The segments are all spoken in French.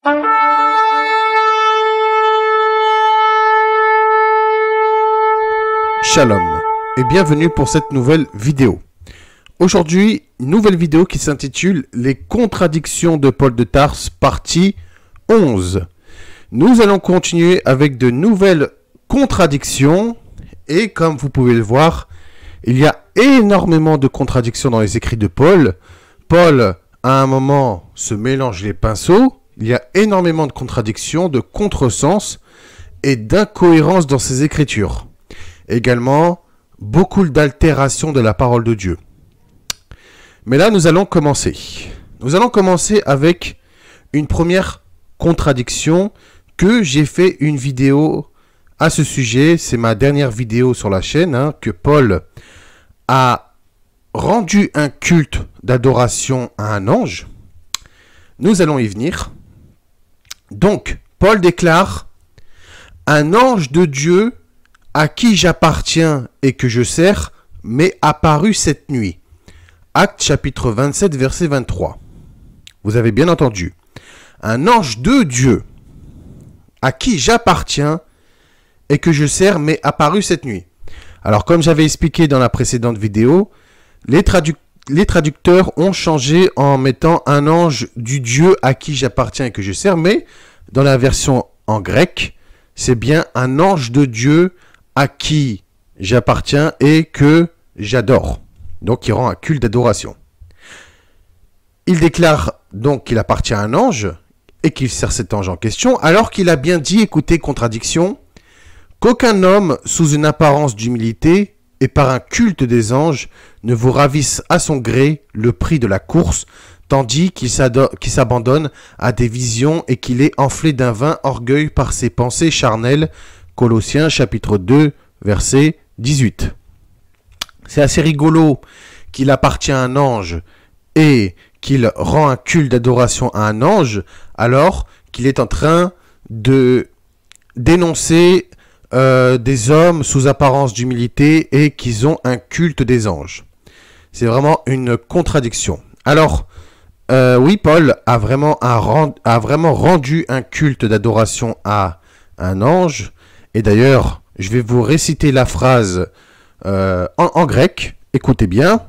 Shalom et bienvenue pour cette nouvelle vidéo. Aujourd'hui, une nouvelle vidéo qui s'intitule « Les contradictions de Paul de Tarse, partie 11 ». Nous allons continuer avec de nouvelles contradictions et comme vous pouvez le voir, il y a énormément de contradictions dans les écrits de Paul. Paul, à un moment, se mélange les pinceaux. Il y a énormément de contradictions, de contresens et d'incohérences dans ses écritures. Également, beaucoup d'altérations de la parole de Dieu. Mais là, nous allons commencer. Nous allons commencer avec une première contradiction que j'ai fait une vidéo à ce sujet. C'est ma dernière vidéo sur la chaîne, que Paul a rendu un culte d'adoration à un ange. Nous allons y venir. Donc, Paul déclare « Un ange de Dieu à qui j'appartiens et que je sers m'est apparu cette nuit. » Actes chapitre 27, verset 23. Vous avez bien entendu. Un ange de Dieu à qui j'appartiens et que je sers m'est apparu cette nuit. Alors, comme j'avais expliqué dans la précédente vidéo, les traducteurs ont changé en mettant un ange du Dieu à qui j'appartiens et que je sers, mais dans la version en grec, c'est bien un ange de Dieu à qui j'appartiens et que j'adore. Donc, il rend un culte d'adoration. Il déclare donc qu'il appartient à un ange et qu'il sert cet ange en question, alors qu'il a bien dit, écoutez, contradiction, qu'aucun homme, sous une apparence d'humilité et par un culte des anges, ne vous ravisse à son gré le prix de la course, tandis qu'il s'abandonne à des visions et qu'il est enflé d'un vain orgueil par ses pensées charnelles. Colossiens chapitre 2, verset 18. C'est assez rigolo qu'il appartient à un ange et qu'il rend un culte d'adoration à un ange, alors qu'il est en train de dénoncer des hommes sous apparence d'humilité et qu'ils ont un culte des anges. C'est vraiment une contradiction. Alors, oui, Paul a vraiment rendu un culte d'adoration à un ange. Et d'ailleurs, je vais vous réciter la phrase en grec. Écoutez bien.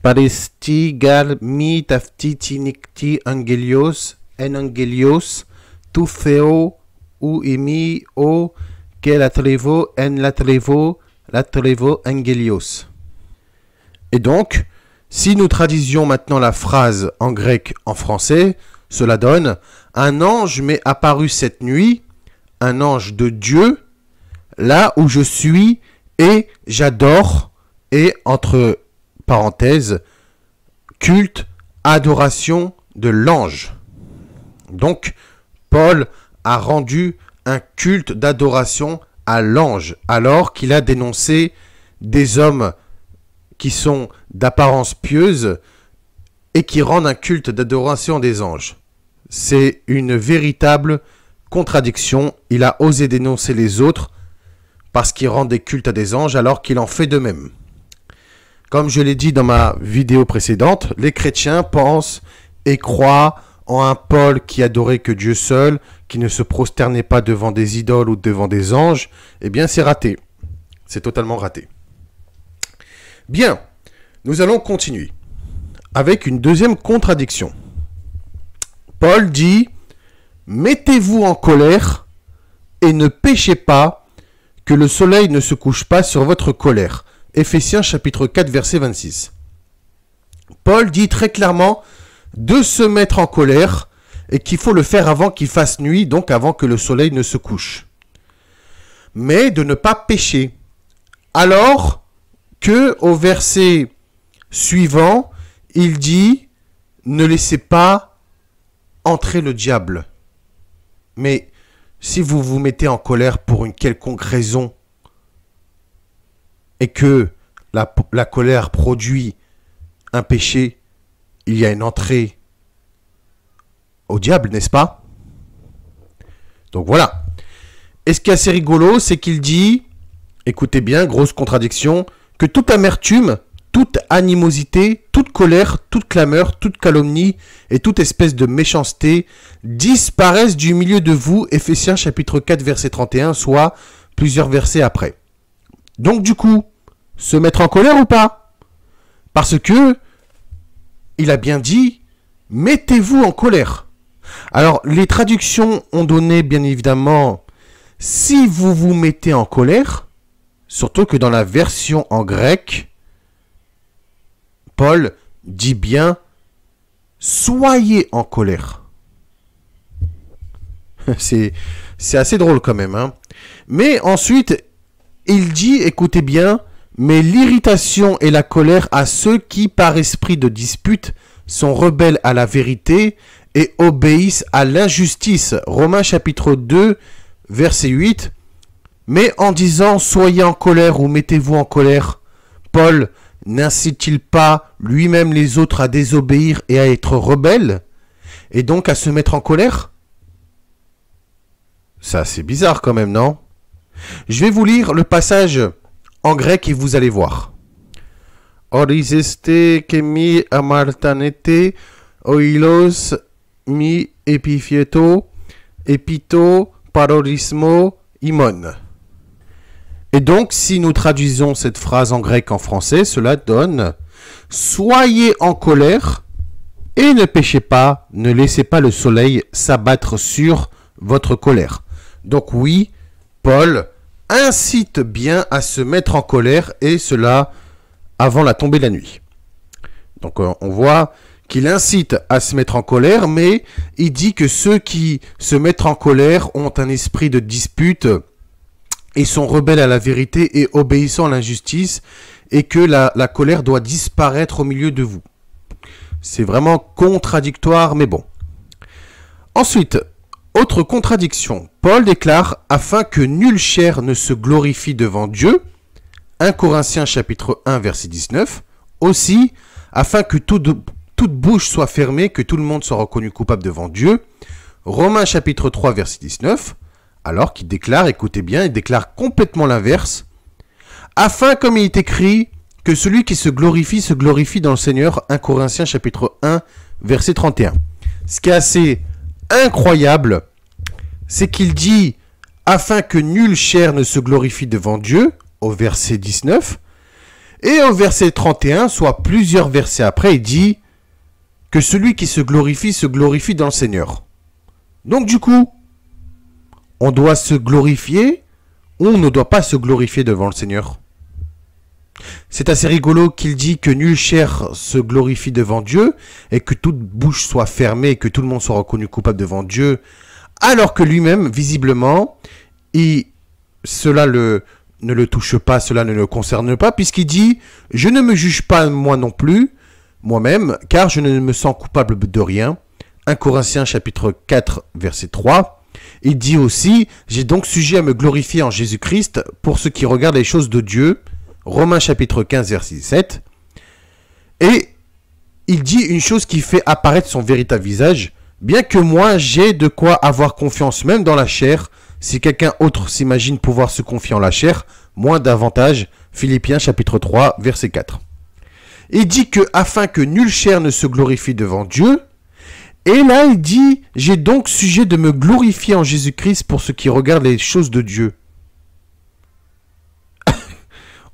Parestigal mi taftitinikti angelios en angelios tu theo ou imi o que latrevo en latrevo angelios. Et donc, si nous traduisions maintenant la phrase en grec en français, cela donne « Un ange m'est apparu cette nuit, un ange de Dieu, là où je suis et j'adore, et entre parenthèses, culte, adoration de l'ange. » Donc, Paul a rendu un culte d'adoration à l'ange, alors qu'il a dénoncé des hommes qui sont d'apparence pieuse et qui rendent un culte d'adoration des anges. C'est une véritable contradiction. Il a osé dénoncer les autres parce qu'ils rendent des cultes à des anges alors qu'il en fait de même. Comme je l'ai dit dans ma vidéo précédente, les chrétiens pensent et croient en un Paul qui adorait que Dieu seul, qui ne se prosternait pas devant des idoles ou devant des anges. Eh bien, c'est raté. C'est totalement raté. Bien, nous allons continuer avec une deuxième contradiction. Paul dit « Mettez-vous en colère et ne péchez pas, que le soleil ne se couche pas sur votre colère. » Éphésiens chapitre 4, verset 26. Paul dit très clairement de se mettre en colère et qu'il faut le faire avant qu'il fasse nuit, donc avant que le soleil ne se couche. Mais de ne pas pécher. Alors que au verset suivant, il dit « Ne laissez pas entrer le diable ». Mais si vous vous mettez en colère pour une quelconque raison et que la colère produit un péché, il y a une entrée au diable, n'est-ce pas? Donc voilà. Et ce qui est assez rigolo, c'est qu'il dit, écoutez bien, grosse contradiction, que toute amertume toute animosité, toute colère, toute clameur, toute calomnie et toute espèce de méchanceté disparaissent du milieu de vous. Éphésiens chapitre 4 verset 31, soit plusieurs versets après. Donc du coup, se mettre en colère ou pas? Parce que, il a bien dit, mettez-vous en colère. Alors, les traductions ont donné, bien évidemment, si vous vous mettez en colère, surtout que dans la version en grec, Paul dit bien, soyez en colère. C'est assez drôle quand même, hein. Mais ensuite, il dit, écoutez bien, mais l'irritation et la colère à ceux qui, par esprit de dispute, sont rebelles à la vérité et obéissent à l'injustice. Romains chapitre 2, verset 8. Mais en disant, soyez en colère ou mettez-vous en colère, Paul n'incite-t-il pas lui-même les autres à désobéir et à être rebelles, et donc à se mettre en colère? Ça, c'est bizarre quand même, non? Je vais vous lire le passage en grec et vous allez voir. Oriseste que mi amartanete oilos mi epifieto epito parorismo imon. Et donc, si nous traduisons cette phrase en grec en français, cela donne « Soyez en colère et ne péchez pas, ne laissez pas le soleil s'abattre sur votre colère. » Donc oui, Paul incite bien à se mettre en colère et cela avant la tombée de la nuit. Donc on voit qu'il incite à se mettre en colère, mais il dit que ceux qui se mettent en colère ont un esprit de dispute et sont rebelles à la vérité et obéissant à l'injustice, et que la colère doit disparaître au milieu de vous. C'est vraiment contradictoire, mais bon. Ensuite, autre contradiction. Paul déclare « Afin que nulle chair ne se glorifie devant Dieu » 1 Corinthiens chapitre 1 verset 19. Aussi, afin que toute bouche soit fermée, que tout le monde soit reconnu coupable devant Dieu. Romains chapitre 3 verset 19. Alors qu'il déclare, écoutez bien, il déclare complètement l'inverse. Afin, comme il est écrit, que celui qui se glorifie dans le Seigneur. 1 Corinthiens chapitre 1 verset 31. Ce qui est assez incroyable, c'est qu'il dit, afin que nulle chair ne se glorifie devant Dieu, au verset 19, et au verset 31, soit plusieurs versets après, il dit que celui qui se glorifie dans le Seigneur. Donc du coup, on doit se glorifier ou on ne doit pas se glorifier devant le Seigneur? C'est assez rigolo qu'il dit que nulle chair se glorifie devant Dieu et que toute bouche soit fermée et que tout le monde soit reconnu coupable devant Dieu, alors que lui-même, visiblement, cela ne le touche pas, cela ne le concerne pas, puisqu'il dit « Je ne me juge pas moi non plus, moi-même, car je ne me sens coupable de rien. » 1 Corinthiens chapitre 4, verset 3. Il dit aussi « J'ai donc sujet à me glorifier en Jésus-Christ pour ceux qui regardent les choses de Dieu. » Romains chapitre 15, verset 17. Et il dit une chose qui fait apparaître son véritable visage. « Bien que moi, j'ai de quoi avoir confiance même dans la chair. Si quelqu'un autre s'imagine pouvoir se confier en la chair, moins davantage. » Philippiens chapitre 3, verset 4. Il dit que afin que nulle chair ne se glorifie devant Dieu. Et là, il dit, j'ai donc sujet de me glorifier en Jésus-Christ pour ceux qui regardent les choses de Dieu.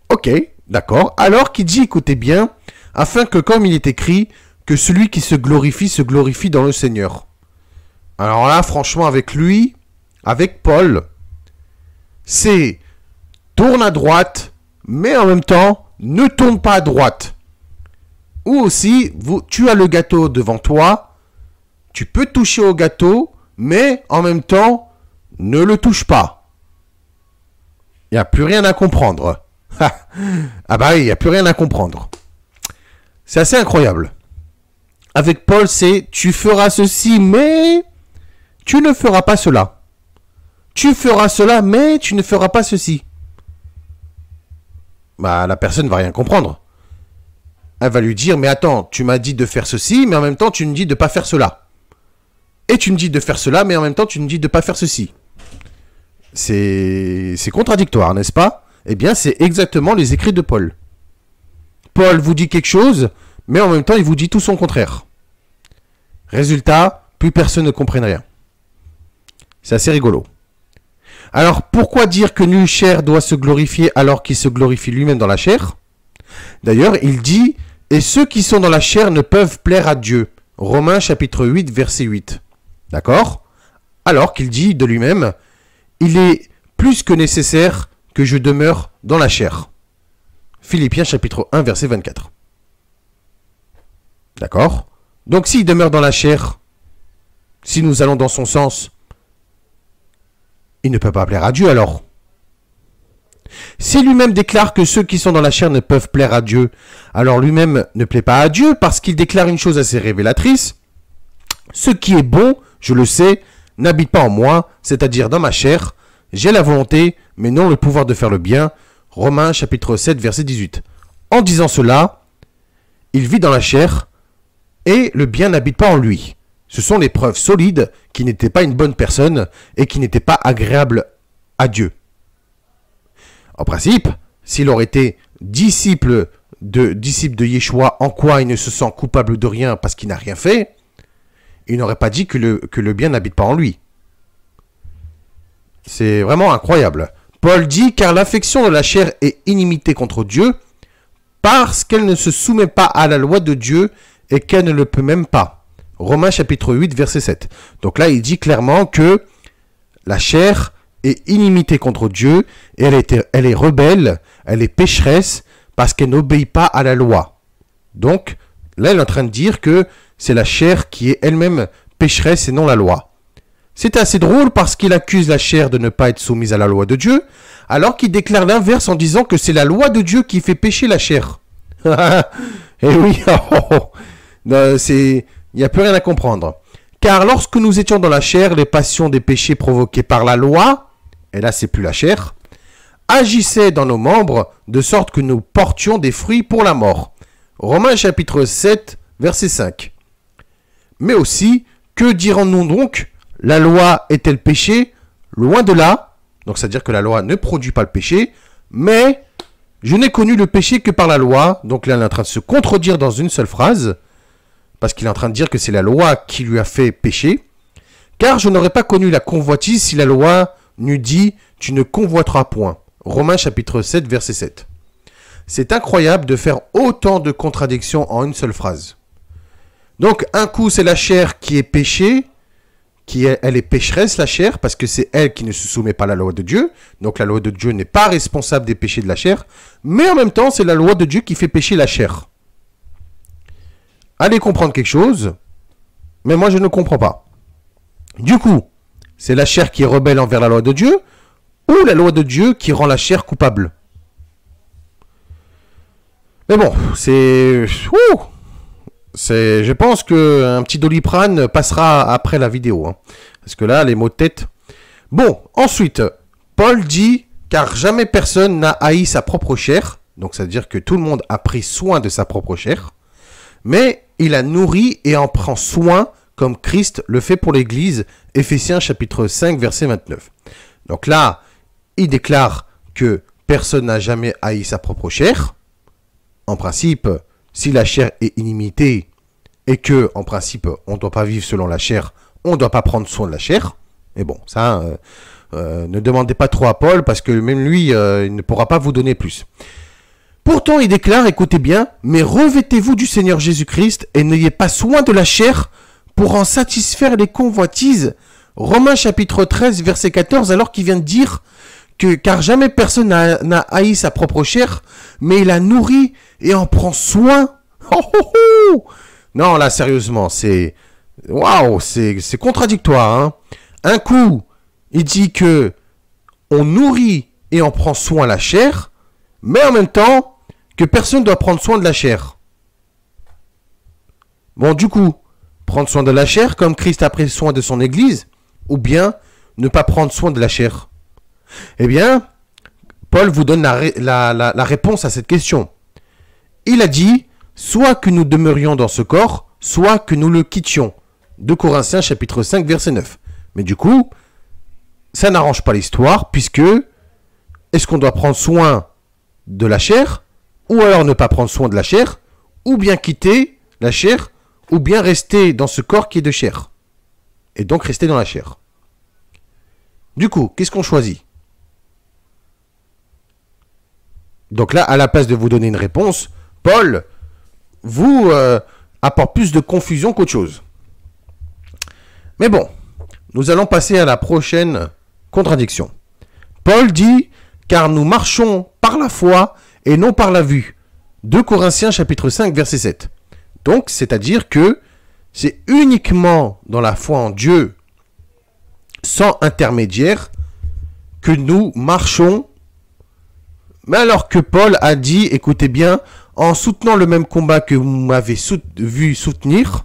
Ok, d'accord. Alors qu'il dit, écoutez bien, afin que comme il est écrit, que celui qui se glorifie dans le Seigneur. Alors là, franchement, avec lui, avec Paul, c'est tourne à droite, mais en même temps, ne tourne pas à droite. Ou aussi, tu as le gâteau devant toi, tu peux toucher au gâteau, mais en même temps, ne le touche pas. Il n'y a plus rien à comprendre. Ah bah oui, il n'y a plus rien à comprendre. C'est assez incroyable. Avec Paul, c'est tu feras ceci, mais tu ne feras pas cela. Tu feras cela, mais tu ne feras pas ceci. Bah la personne ne va rien comprendre. Elle va lui dire, mais attends, tu m'as dit de faire ceci, mais en même temps, tu me dis de ne pas faire cela. Et tu me dis de faire cela, mais en même temps, tu me dis de ne pas faire ceci. C'est contradictoire, n'est-ce pas? Eh bien, c'est exactement les écrits de Paul. Paul vous dit quelque chose, mais en même temps, il vous dit tout son contraire. Résultat, plus personne ne comprenne rien. C'est assez rigolo. Alors, pourquoi dire que nulle chair doit se glorifier alors qu'il se glorifie lui-même dans la chair? D'ailleurs, il dit « Et ceux qui sont dans la chair ne peuvent plaire à Dieu ». Romains chapitre 8, verset 8. D'accord? Alors qu'il dit de lui-même « Il est plus que nécessaire que je demeure dans la chair ». Philippiens chapitre 1, verset 24. D'accord? Donc s'il demeure dans la chair, si nous allons dans son sens, il ne peut pas plaire à Dieu alors. Si lui-même déclare que ceux qui sont dans la chair ne peuvent plaire à Dieu, alors lui-même ne plaît pas à Dieu parce qu'il déclare une chose assez révélatrice. Ce qui est bon, je le sais, n'habite pas en moi, c'est-à-dire dans ma chair. J'ai la volonté, mais non le pouvoir de faire le bien. Romains chapitre 7, verset 18. En disant cela, il vit dans la chair et le bien n'habite pas en lui. Ce sont les preuves solides qu'il n'était pas une bonne personne et qu'il n'était pas agréable à Dieu. En principe, s'il aurait été disciple de Yeshua, en quoi il ne se sent coupable de rien parce qu'il n'a rien fait, il n'aurait pas dit que le bien n'habite pas en lui. C'est vraiment incroyable. Paul dit « Car l'affection de la chair est inimité contre Dieu, parce qu'elle ne se soumet pas à la loi de Dieu et qu'elle ne le peut même pas. » Romains chapitre 8, verset 7. Donc là, il dit clairement que la chair est inimitée contre Dieu, et elle est rebelle, elle est pécheresse, parce qu'elle n'obéit pas à la loi. Donc, là, il est en train de dire que c'est la chair qui est elle-même pécheresse et non la loi. C'est assez drôle parce qu'il accuse la chair de ne pas être soumise à la loi de Dieu, alors qu'il déclare l'inverse en disant que c'est la loi de Dieu qui fait pécher la chair. Eh oui, il n'y a plus rien à comprendre. Car lorsque nous étions dans la chair, les passions des péchés provoqués par la loi, et là c'est plus la chair, agissaient dans nos membres de sorte que nous portions des fruits pour la mort. Romains chapitre 7, verset 5. Mais aussi, que dirons-nous donc? La loi est-elle péché? Loin de là. Donc c'est-à-dire que la loi ne produit pas le péché, mais je n'ai connu le péché que par la loi. Donc là il est en train de se contredire dans une seule phrase, parce qu'il est en train de dire que c'est la loi qui lui a fait pécher. Car je n'aurais pas connu la convoitise si la loi n'eût dit « Tu ne convoiteras point ». Romains chapitre 7, verset 7. C'est incroyable de faire autant de contradictions en une seule phrase. Donc un coup c'est la chair qui est péchée, elle est pécheresse la chair, parce que c'est elle qui ne se soumet pas à la loi de Dieu. Donc la loi de Dieu n'est pas responsable des péchés de la chair, mais en même temps c'est la loi de Dieu qui fait pécher la chair. Allez comprendre quelque chose, mais moi je ne comprends pas. Du coup, c'est la chair qui est rebelle envers la loi de Dieu, ou la loi de Dieu qui rend la chair coupable? Mais bon, je pense qu'un petit Doliprane passera après la vidéo. Parce que là, les mots de tête... Bon, ensuite, Paul dit « Car jamais personne n'a haï sa propre chair ». Donc, ça veut dire que tout le monde a pris soin de sa propre chair. Mais il la nourrit et en prend soin comme Christ le fait pour l'Église. Éphésiens chapitre 5, verset 29. Donc là, il déclare que personne n'a jamais haï sa propre chair. En principe, si la chair est inimitée et que, en principe, on ne doit pas vivre selon la chair, on ne doit pas prendre soin de la chair. Mais bon, ça, ne demandez pas trop à Paul parce que même lui, il ne pourra pas vous donner plus. Pourtant, il déclare, écoutez bien, « Mais revêtez-vous du Seigneur Jésus-Christ et n'ayez pas soin de la chair pour en satisfaire les convoitises. » Romains chapitre 13, verset 14, alors qu'il vient de dire que « Car jamais personne n'a haï sa propre chair, mais il la nourrit et en prend soin. » Non, là, sérieusement, c'est... Waouh, c'est contradictoire. Hein. Un coup, il dit que on nourrit et on prend soin la chair, mais en même temps, que personne ne doit prendre soin de la chair. Bon, du coup, prendre soin de la chair comme Christ a pris soin de son Église, ou bien ne pas prendre soin de la chair? Eh bien, Paul vous donne la réponse à cette question. Il a dit, soit que nous demeurions dans ce corps, soit que nous le quittions. 2 Corinthiens chapitre 5, verset 9. Mais du coup, ça n'arrange pas l'histoire, puisque est-ce qu'on doit prendre soin de la chair? ou alors ne pas prendre soin de la chair, ou bien quitter la chair, ou bien rester dans ce corps qui est de chair. Et donc rester dans la chair. Du coup, qu'est-ce qu'on choisit? Donc là, à la place de vous donner une réponse, Paul vous apporte plus de confusion qu'autre chose. Mais bon, nous allons passer à la prochaine contradiction. Paul dit, car nous marchons par la foi et non par la vue. 2 Corinthiens chapitre 5 verset 7. Donc, c'est-à-dire que c'est uniquement dans la foi en Dieu, sans intermédiaire, que nous marchons. Mais alors que Paul a dit, écoutez bien, en soutenant le même combat que vous m'avez vu soutenir,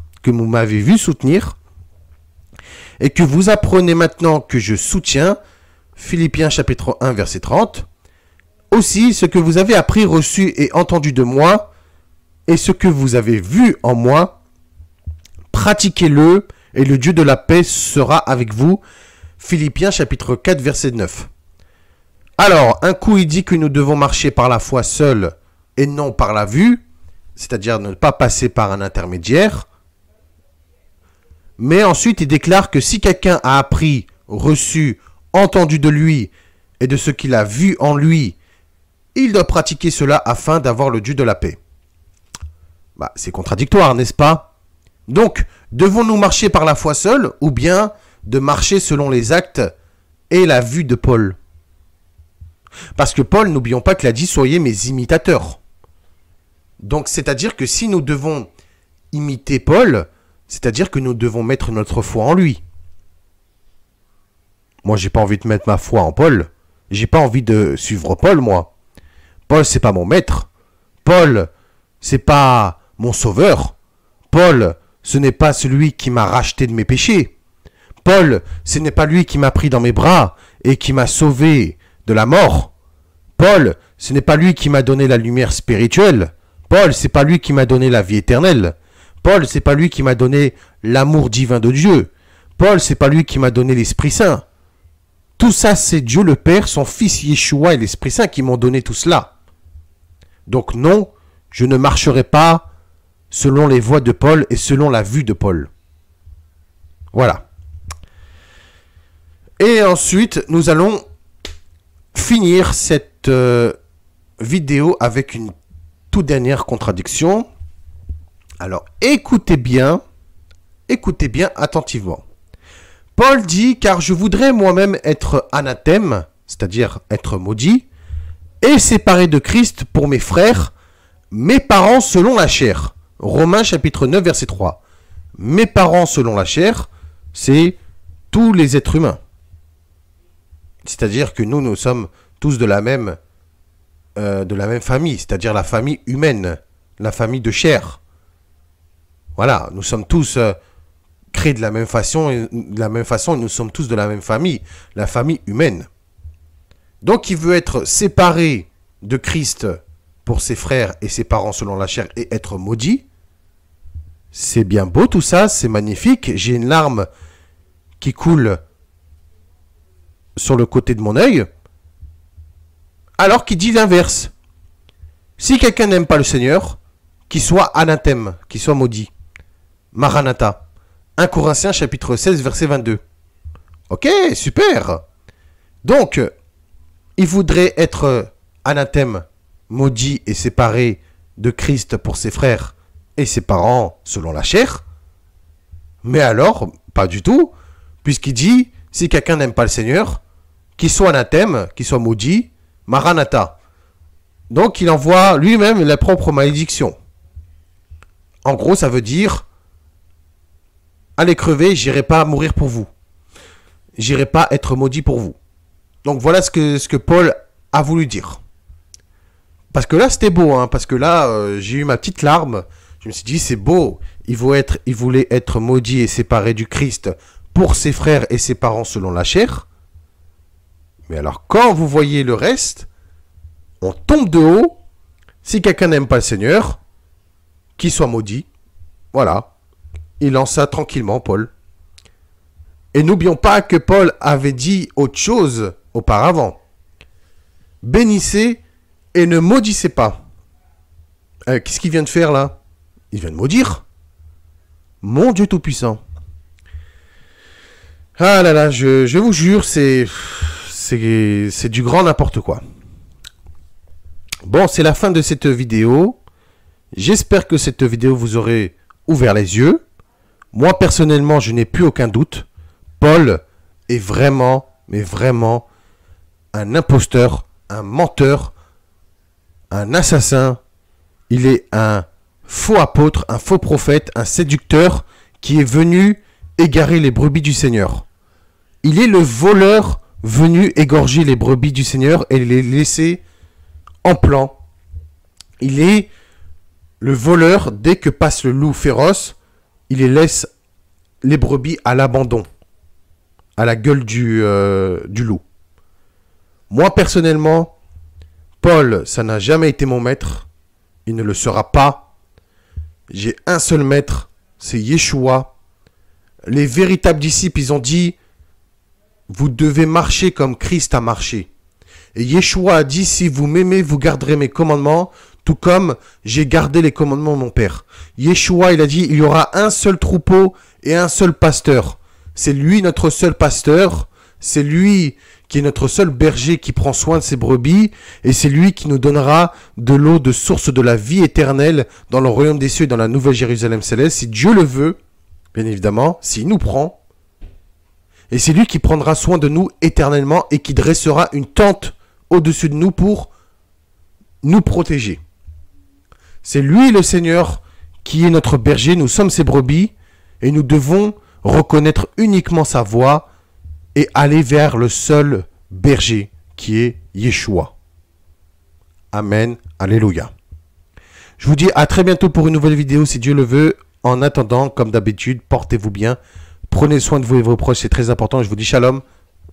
et que vous apprenez maintenant que je soutiens, Philippiens chapitre 1 verset 30, aussi ce que vous avez appris, reçu et entendu de moi, et ce que vous avez vu en moi, pratiquez-le, et le Dieu de la paix sera avec vous. Philippiens chapitre 4 verset 9. Alors, un coup il dit que nous devons marcher par la foi seule et non par la vue, c'est-à-dire ne pas passer par un intermédiaire. Mais ensuite, il déclare que si quelqu'un a appris, reçu, entendu de lui et de ce qu'il a vu en lui, il doit pratiquer cela afin d'avoir le Dieu de la paix. Bah, c'est contradictoire, n'est-ce pas? Donc, devons-nous marcher par la foi seule ou bien de marcher selon les actes et la vue de Paul? Parce que Paul, n'oublions pas qu'il a dit « Soyez mes imitateurs ». Donc, c'est-à-dire que si nous devons imiter Paul, c'est-à-dire que nous devons mettre notre foi en lui. Moi, j'ai pas envie de mettre ma foi en Paul. J'ai pas envie de suivre Paul, moi. Paul, c'est pas mon maître. Paul, c'est pas mon sauveur. Paul, ce n'est pas celui qui m'a racheté de mes péchés. Paul, ce n'est pas lui qui m'a pris dans mes bras et qui m'a sauvé de la mort. Paul, ce n'est pas lui qui m'a donné la lumière spirituelle. Paul, c'est pas lui qui m'a donné la vie éternelle. Paul, c'est pas lui qui m'a donné l'amour divin de Dieu. Paul, c'est pas lui qui m'a donné l'Esprit Saint. Tout ça, c'est Dieu le Père, son Fils Yeshua et l'Esprit Saint qui m'ont donné tout cela. Donc non, je ne marcherai pas selon les voies de Paul et selon la vue de Paul. Voilà. Et ensuite, nous allons finir cette vidéo avec une toute dernière contradiction. Alors, écoutez bien attentivement. Paul dit, car je voudrais moi-même être anathème, c'est-à-dire être maudit, et séparé de Christ pour mes frères, mes parents selon la chair. Romains chapitre 9, verset 3. Mes parents selon la chair, c'est tous les êtres humains. C'est-à-dire que nous sommes tous de la même famille, c'est-à-dire la famille humaine, la famille de chair. Voilà, nous sommes tous créés de la même façon, et nous sommes tous de la même famille, la famille humaine. Donc il veut être séparé de Christ pour ses frères et ses parents selon la chair et être maudit. C'est bien beau tout ça, c'est magnifique. J'ai une larme qui coule sur le côté de mon œil. Alors qu'il dit l'inverse. Si quelqu'un n'aime pas le Seigneur, qu'il soit anathème, qu'il soit maudit. Maranatha. 1 Corinthiens chapitre 16 verset 22. Ok, super. Donc, il voudrait être anathème, maudit et séparé de Christ pour ses frères et ses parents selon la chair. Mais alors, pas du tout, puisqu'il dit, si quelqu'un n'aime pas le Seigneur, qu'il soit anathème, qu'il soit maudit, Maranatha. Donc il envoie lui-même la propre malédiction. En gros, ça veut dire, allez crever, j'irai pas mourir pour vous. J'irai pas être maudit pour vous. Donc voilà ce que Paul a voulu dire. Parce que là, c'était beau, hein, parce que là, j'ai eu ma petite larme. Je me suis dit, c'est beau. Il voulait être maudit et séparé du Christ pour ses frères et ses parents selon la chair. Mais alors, quand vous voyez le reste, on tombe de haut. Si quelqu'un n'aime pas le Seigneur, qu'il soit maudit. Voilà. Il lance ça tranquillement, Paul. Et n'oublions pas que Paul avait dit autre chose auparavant. Bénissez et ne maudissez pas. Qu'est-ce qu'il vient de faire là? Il vient de maudire. Mon Dieu Tout-Puissant. Ah là là, je vous jure, c'est du grand n'importe quoi. Bon, c'est la fin de cette vidéo. J'espère que cette vidéo vous aurait ouvert les yeux. Moi, personnellement, je n'ai plus aucun doute. Paul est vraiment, mais vraiment, un imposteur, un menteur, un assassin. Il est un faux apôtre, un faux prophète, un séducteur qui est venu égarer les brebis du Seigneur. Il est le voleur venu égorger les brebis du Seigneur et les laisser en plan. Il est le voleur, dès que passe le loup féroce, il les laisse les brebis à l'abandon, à la gueule du loup. Moi, personnellement, Paul, ça n'a jamais été mon maître. Il ne le sera pas. J'ai un seul maître, c'est Yeshua. Les véritables disciples, ils ont dit, vous devez marcher comme Christ a marché. Et Yeshua a dit, si vous m'aimez, vous garderez mes commandements, tout comme j'ai gardé les commandements de mon Père. Yeshua, il a dit, il y aura un seul troupeau et un seul pasteur. C'est lui notre seul pasteur, c'est lui qui est notre seul berger qui prend soin de ses brebis, et c'est lui qui nous donnera de l'eau de source de la vie éternelle dans le royaume des cieux et dans la nouvelle Jérusalem céleste, si Dieu le veut, bien évidemment, s'il nous prend. Et c'est lui qui prendra soin de nous éternellement et qui dressera une tente au-dessus de nous pour nous protéger. C'est lui le Seigneur qui est notre berger, nous sommes ses brebis et nous devons reconnaître uniquement sa voix et aller vers le seul berger qui est Yeshua. Amen, alléluia. Je vous dis à très bientôt pour une nouvelle vidéo si Dieu le veut. En attendant, comme d'habitude, portez-vous bien. Prenez soin de vous et vos proches, c'est très important. Je vous dis shalom.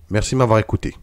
Merci de m'avoir écouté.